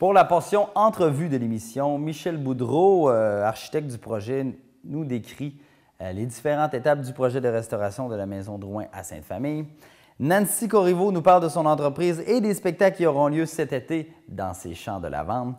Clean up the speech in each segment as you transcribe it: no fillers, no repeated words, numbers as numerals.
Pour la portion entrevue de l'émission, Michel Boudreau, architecte du projet, nous décrit les différentes étapes du projet de restauration de la Maison Drouin à Sainte-Famille. Nancy Corriveau nous parle de son entreprise et des spectacles qui auront lieu cet été dans ses champs de lavande.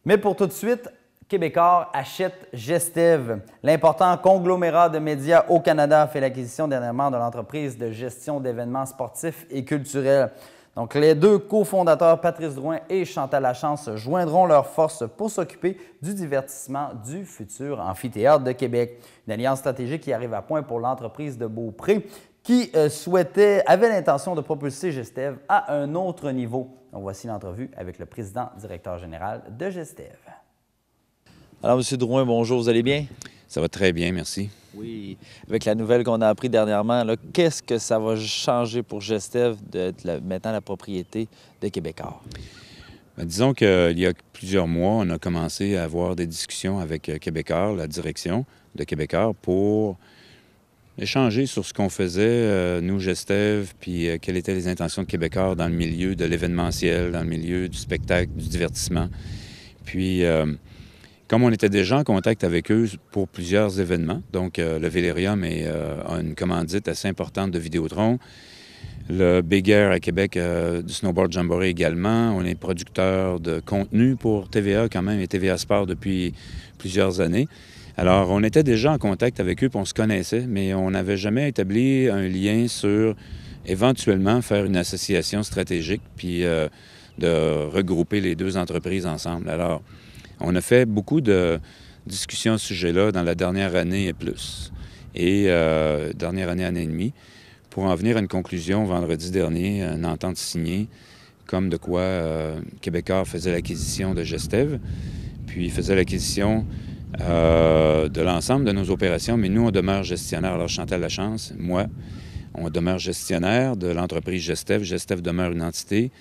Mais pour tout de suite, Québecor achète Gestev. L'important conglomérat de médias au Canada a fait l'acquisition dernièrement de l'entreprise de gestion d'événements sportifs et culturels. Donc, les deux cofondateurs, Patrice Drouin et Chantal Lachance, joindront leurs forces pour s'occuper du divertissement du futur amphithéâtre de Québec. Une alliance stratégique qui arrive à point pour l'entreprise de Beaupré qui avait l'intention de propulser Gestev à un autre niveau. Donc, voici l'entrevue avec le président-directeur général de Gestev. Alors, M. Drouin, bonjour, vous allez bien? Ça va très bien, merci. Oui. Avec la nouvelle qu'on a appris dernièrement, qu'est-ce que ça va changer pour Gestev d'être maintenant la propriété de Québecor? Bien, disons qu'il y a plusieurs mois, on a commencé à avoir des discussions avec Québecor, la direction de Québecor, pour échanger sur ce qu'on faisait, nous, Gestev, puis quelles étaient les intentions de Québecor dans le milieu de l'événementiel, dans le milieu du spectacle, du divertissement. Puis, comme on était déjà en contact avec eux pour plusieurs événements, donc le Vélérium a une commandite assez importante de Vidéotron, le Big Air à Québec du Snowboard Jamboree également, on est producteur de contenu pour TVA quand même et TVA Sport depuis plusieurs années. Alors, on était déjà en contact avec eux, puis on se connaissait, mais on n'avait jamais établi un lien sur éventuellement faire une association stratégique, puis de regrouper les deux entreprises ensemble. Alors, on a fait beaucoup de discussions à ce sujet-là dans la dernière année et plus, et dernière année, année et demie, pour en venir à une conclusion vendredi dernier, une entente signée, comme de quoi Québecor faisait l'acquisition de Gestev, puis faisait l'acquisition de l'ensemble de nos opérations, mais nous, on demeure gestionnaire. Alors, Chantal Lachance, moi, on demeure gestionnaire de l'entreprise Gestev. Gestev demeure une entité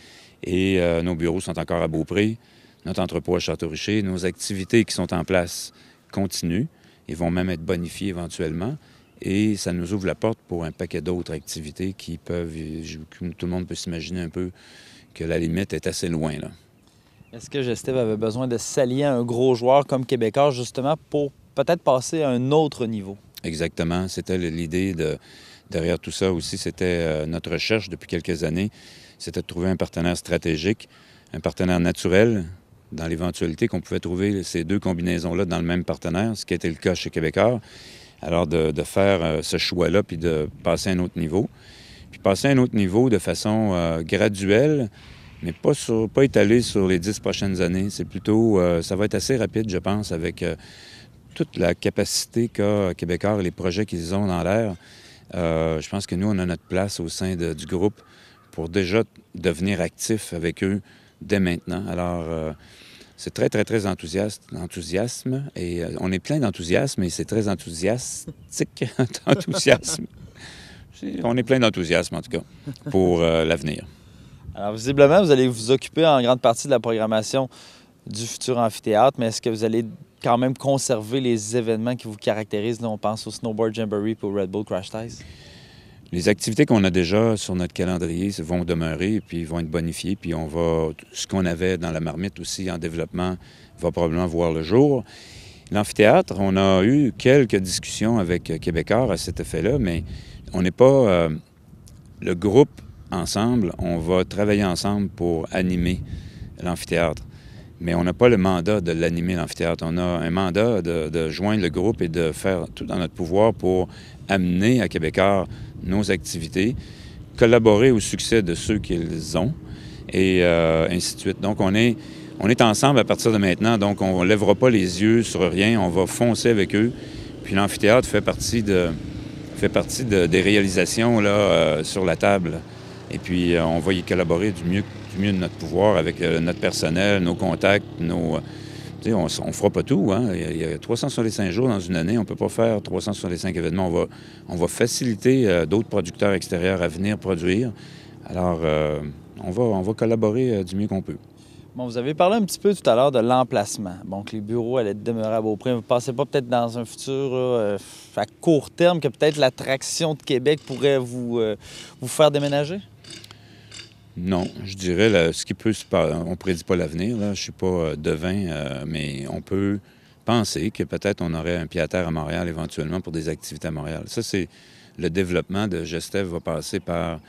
et nos bureaux sont encore à Beaupré. Notre entrepôt à Château-Richer, nos activités qui sont en place continuent et vont même être bonifiées éventuellement. Et ça nous ouvre la porte pour un paquet d'autres activités qui peuvent, tout le monde peut s'imaginer un peu que la limite est assez loin, là. Est-ce que Gestev avait besoin de s'allier à un gros joueur comme Québecor, justement, pour peut-être passer à un autre niveau? Exactement. C'était l'idée derrière tout ça aussi. C'était notre recherche depuis quelques années. C'était de trouver un partenaire stratégique, un partenaire naturel, dans l'éventualité qu'on pouvait trouver ces deux combinaisons-là dans le même partenaire, ce qui était le cas chez Québecor. Alors, de faire ce choix-là, puis de passer à un autre niveau. Puis passer à un autre niveau de façon graduelle, mais pas étalée sur les 10 prochaines années. C'est plutôt, ça va être assez rapide, je pense, avec toute la capacité qu'a Québecor et les projets qu'ils ont dans l'air. Je pense que nous, on a notre place au sein du groupe pour déjà devenir actifs avec eux dès maintenant. Alors, c'est très, très, très enthousiasme. Et on est plein d'enthousiasme et c'est très enthousiastique, enthousiasme. On est plein d'enthousiasme, en tout cas, pour l'avenir. Alors, visiblement, vous allez vous occuper en grande partie de la programmation du futur amphithéâtre, mais est-ce que vous allez quand même conserver les événements qui vous caractérisent? Là, on pense au Snowboard Jamboree et au Red Bull Crash Ties. Les activités qu'on a déjà sur notre calendrier vont demeurer et puis vont être bonifiées. Puis ce qu'on avait dans la marmite aussi en développement va probablement voir le jour. L'amphithéâtre, on a eu quelques discussions avec Québecor à cet effet-là, mais on n'est pas le groupe ensemble. On va travailler ensemble pour animer l'amphithéâtre. Mais on n'a pas le mandat de l'animer, l'amphithéâtre. On a un mandat de joindre le groupe et de faire tout dans notre pouvoir pour amener à Québecor nos activités, collaborer au succès de ceux qu'ils ont, et ainsi de suite. Donc, on est ensemble à partir de maintenant, donc on ne lèvera pas les yeux sur rien, on va foncer avec eux. Puis l'amphithéâtre fait partie des réalisations là, sur la table. Et puis, on va y collaborer du mieux de notre pouvoir avec notre personnel, nos contacts, on ne fera pas tout, hein? Il y a 365 jours dans une année, on ne peut pas faire 365 événements. On va faciliter d'autres producteurs extérieurs à venir produire. Alors, on va collaborer du mieux qu'on peut. Bon, vous avez parlé un petit peu tout à l'heure de l'emplacement. Bon, que les bureaux allaient demeurer à Beaupré. Vous ne pensez pas peut-être dans un futur à court terme que peut-être l'attraction de Québec pourrait vous faire déménager? Non, je dirais, ce qui peut se passer, on ne prédit pas l'avenir, là, je ne suis pas devin, mais on peut penser que peut-être on aurait un pied-à-terre à Montréal éventuellement pour des activités à Montréal. Ça, c'est le développement de Gestev va passer par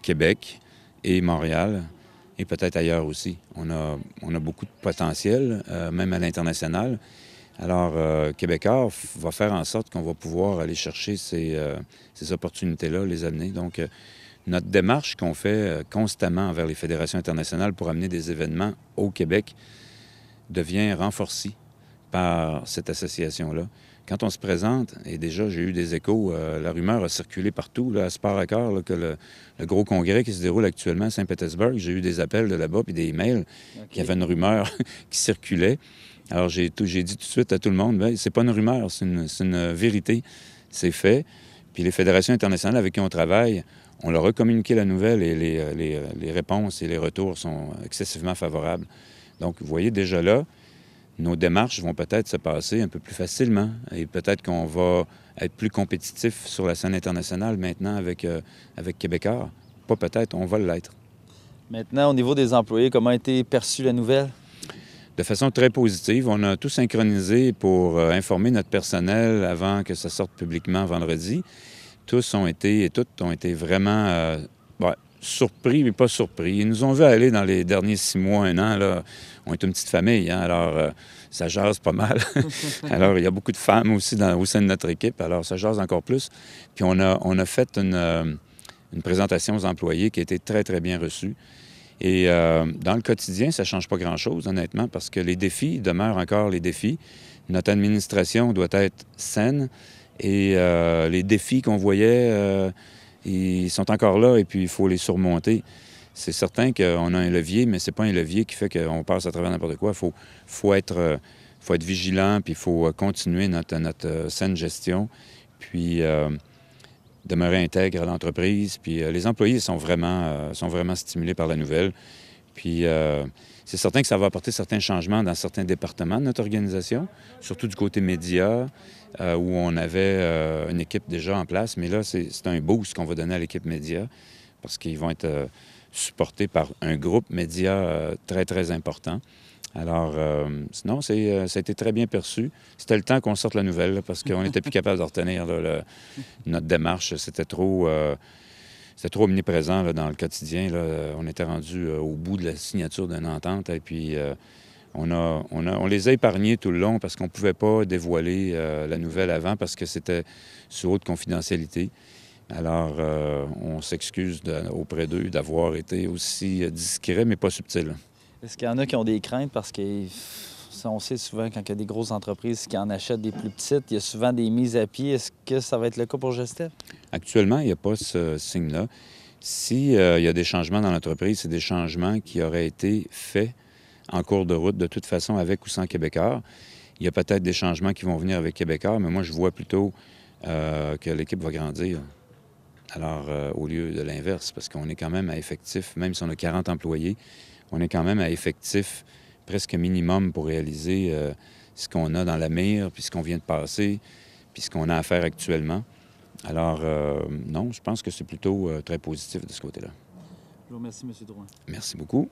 Québec et Montréal, et peut-être ailleurs aussi. On a beaucoup de potentiel, même à l'international. Alors, Québécois va faire en sorte qu'on va pouvoir aller chercher ces opportunités-là, les amener. Donc, notre démarche qu'on fait constamment envers les fédérations internationales pour amener des événements au Québec devient renforcée par cette association-là. Quand on se présente, et déjà j'ai eu des échos, la rumeur a circulé partout, là, à Sport Accord, là, que le gros congrès qui se déroule actuellement à Saint-Pétersbourg, j'ai eu des appels de là-bas puis des emails qu'il y avait une rumeur qui circulait. Alors j'ai dit tout de suite à tout le monde, bien, c'est pas une rumeur, c'est une vérité, c'est fait. Puis les fédérations internationales avec qui on travaille, on leur a communiqué la nouvelle et les réponses et les retours sont excessivement favorables. Donc, vous voyez déjà là, nos démarches vont peut-être se passer un peu plus facilement et peut-être qu'on va être plus compétitif sur la scène internationale maintenant avec Québécois. Pas peut-être, on va l'être. Maintenant, au niveau des employés, comment a été perçue la nouvelle? De façon très positive. On a tout synchronisé pour informer notre personnel avant que ça sorte publiquement vendredi. Toutes ont été vraiment surpris, mais pas surpris. Ils nous ont vu aller dans les derniers 6 mois, 1 an. Là. On est une petite famille, hein? Alors ça jase pas mal. Alors, il y a beaucoup de femmes aussi au sein de notre équipe, alors ça jase encore plus. Puis on a fait une présentation aux employés qui a été très, très bien reçue. Et dans le quotidien, ça ne change pas grand-chose, honnêtement, parce que les défis demeurent encore les défis. Notre administration doit être saine et les défis qu'on voyait, ils sont encore là et puis il faut les surmonter. C'est certain qu'on a un levier, mais ce n'est pas un levier qui fait qu'on passe à travers n'importe quoi. Faut être vigilant, puis il faut continuer notre saine gestion, puis demeurer intègre à l'entreprise. Puis les employés sont vraiment stimulés par la nouvelle. Puis c'est certain que ça va apporter certains changements dans certains départements de notre organisation, surtout du côté média, où on avait une équipe déjà en place. Mais là, c'est un boost qu'on va donner à l'équipe média parce qu'ils vont être supportés par un groupe média très, très important. Alors, sinon, ça a été très bien perçu. C'était le temps qu'on sorte la nouvelle, là, parce qu'on n'était plus capable de retenir là, notre démarche. C'était trop omniprésent là, dans le quotidien. Là. On était rendu au bout de la signature d'une entente. Et puis, on les a épargnés tout le long parce qu'on ne pouvait pas dévoiler la nouvelle avant parce que c'était sous haute confidentialité. Alors, on s'excuse auprès d'eux d'avoir été aussi discret, mais pas subtil. Est-ce qu'il y en a qui ont des craintes parce qu'on sait souvent quand il y a des grosses entreprises qui en achètent des plus petites, il y a souvent des mises à pied. Est-ce que ça va être le cas pour Gestev? Actuellement, il n'y a pas ce signe-là. S'il y a des changements dans l'entreprise, c'est des changements qui auraient été faits en cours de route, de toute façon, avec ou sans Québécois. Il y a peut-être des changements qui vont venir avec Québécois, mais moi, je vois plutôt que l'équipe va grandir. Alors, au lieu de l'inverse, parce qu'on est quand même à effectif, même si on a 40 employés, on est quand même à effectif presque minimum pour réaliser ce qu'on a dans la mire, puis ce qu'on vient de passer, puis ce qu'on a à faire actuellement. Alors, non, je pense que c'est plutôt très positif de ce côté-là. Je vous remercie, M. Drouin. Merci beaucoup.